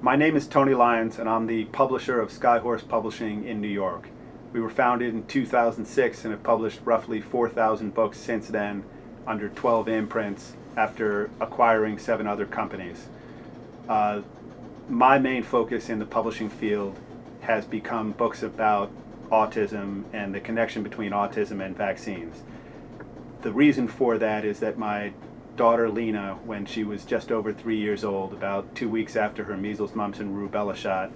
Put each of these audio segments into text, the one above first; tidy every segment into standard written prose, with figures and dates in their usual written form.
My name is Tony Lyons, and I'm the publisher of Skyhorse Publishing in New York. We were founded in 2006 and have published roughly 4,000 books since then under 12 imprints after acquiring 7 other companies. My main focus in the publishing field has become books about autism and the connection between autism and vaccines. The reason for that is that my daughter Lina, when she was just over 3 years old, about 2 weeks after her measles, mumps, and rubella shot,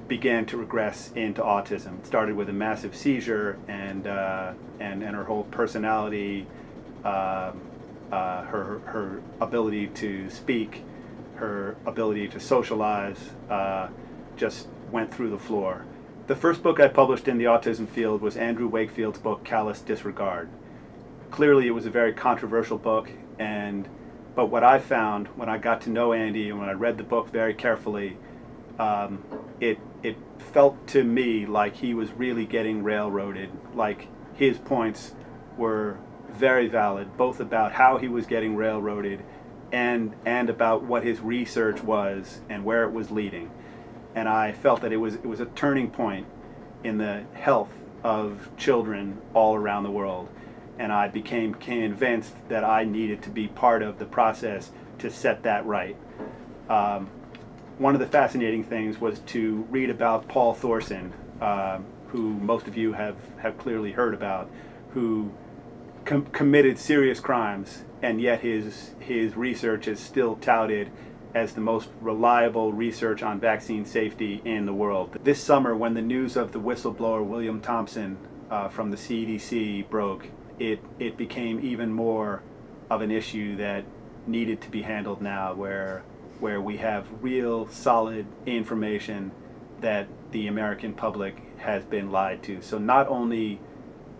began to regress into autism. It started with a massive seizure, and her whole personality, her ability to speak, her ability to socialize, just went through the floor. The first book I published in the autism field was Andrew Wakefield's book, Callous Disregard. Clearly it was a very controversial book, but what I found when I got to know Andy and when I read the book very carefully, it felt to me like he was really getting railroaded, like his points were very valid, both about how he was getting railroaded and about what his research was and where it was leading. And I felt that it was a turning point in the health of children all around the world. And I became convinced that I needed to be part of the process to set that right. One of the fascinating things was to read about Paul Thompson, who most of you have clearly heard about, who committed serious crimes, and yet his research is still touted as the most reliable research on vaccine safety in the world. This summer, when the news of the whistleblower William Thompson from the CDC broke, it became even more of an issue that needed to be handled now, where we have real solid information that the American public has been lied to. So not only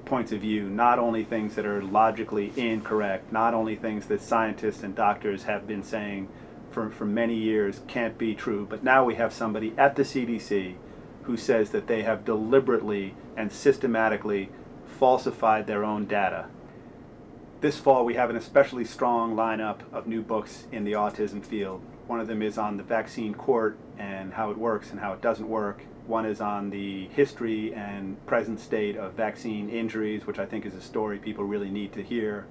points of view, not only things that are logically incorrect, not only things that scientists and doctors have been saying for many years can't be true, but now we have somebody at the CDC who says that they have deliberately and systematically falsified their own data. This fall we have an especially strong lineup of new books in the autism field. One of them is on the vaccine court and how it works and how it doesn't work. One is on the history and present state of vaccine injuries, which I think is a story people really need to hear.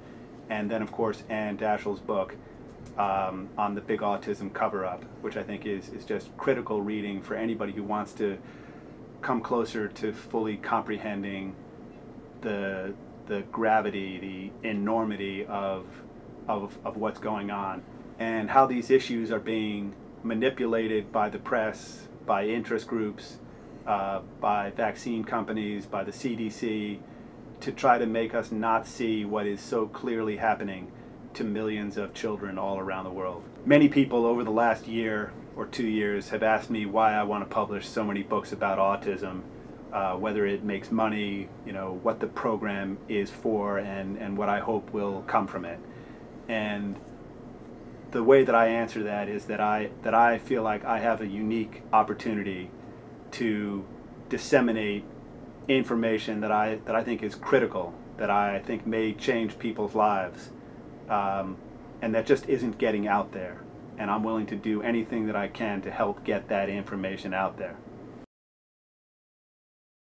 And then of course Ann Dashiell's book on the big autism cover-up, which I think is just critical reading for anybody who wants to come closer to fully comprehending the gravity, the enormity of what's going on, and how these issues are being manipulated by the press, by interest groups, by vaccine companies, by the CDC, to try to make us not see what is so clearly happening to millions of children all around the world. Many people over the last year or 2 years have asked me why I want to publish so many books about autism, whether it makes money, what the program is for, and what I hope will come from it. And the way that I answer that is that I feel like I have a unique opportunity to disseminate information that I think is critical, that I think may change people's lives, and that just isn't getting out there. And I'm willing to do anything that I can to help get that information out there.